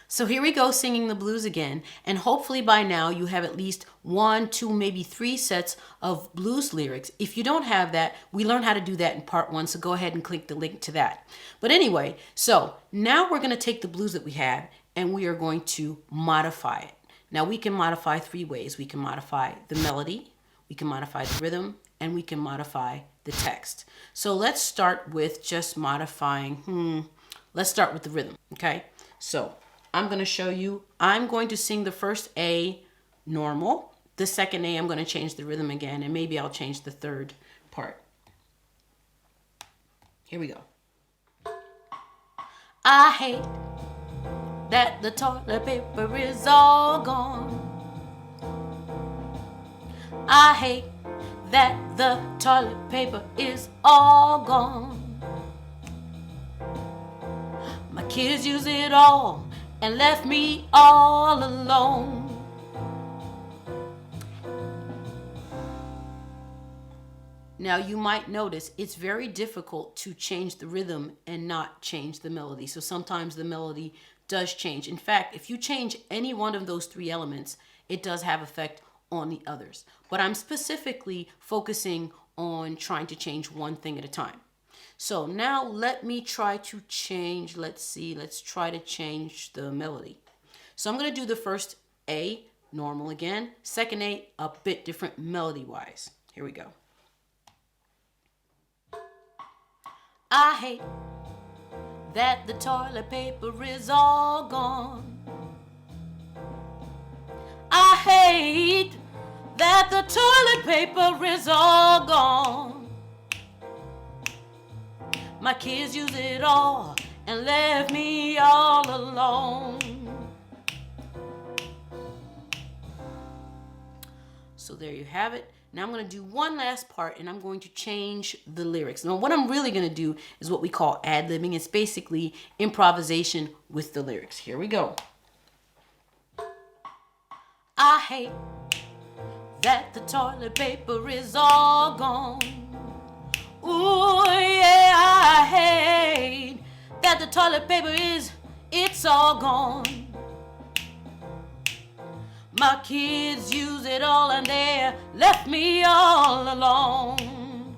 So here we go singing the blues again, and hopefully by now you have at least 1, 2, maybe 3 sets of blues lyrics. If you don't have that, we learned how to do that in part 1, so go ahead and click the link to that. But anyway, so now we're going to take the blues that we have and we are going to modify it. Now we can modify 3 ways. We can modify the melody, we can modify the rhythm, and we can modify the text. So let's start with just modifying, let's start with the rhythm, okay? So I'm going to show you, I'm going to sing the first A normal. The second A, I'm going to change the rhythm again, and maybe I'll change the third part. Here we go. I hate that the toilet paper is all gone. I hate that the toilet paper is all gone. My kids use it all and left me all alone. Now you might notice it's very difficult to change the rhythm and not change the melody. So sometimes the melody does change. In fact, if you change any one of those 3 elements, it does have effect on the others. But I'm specifically focusing on trying to change one thing at a time. So now let me try to change, let's try to change the melody. So I'm going to do the first A, normal again. Second A, a bit different melody-wise. Here we go. I hate that the toilet paper is all gone. I hate that the toilet paper is all gone. My kids use it all and left me all alone. So there you have it. Now I'm going to do one last part and I'm going to change the lyrics. Now what I'm really going to do is what we call ad-libbing. It's basically improvisation with the lyrics. Here we go. I hate that the toilet paper is all gone. Ooh, yeah, I hate that the toilet paper it's all gone. My kids use it all and they left me all alone.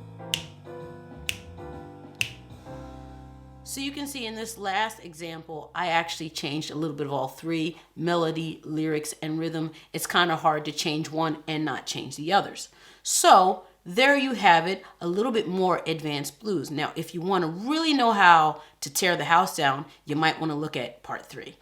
So you can see in this last example, I actually changed a little bit of all 3, melody, lyrics, and rhythm. It's kind of hard to change one and not change the others. So there you have it, a little bit more advanced blues. Now, if you want to really know how to tear the house down, you might want to look at part 3.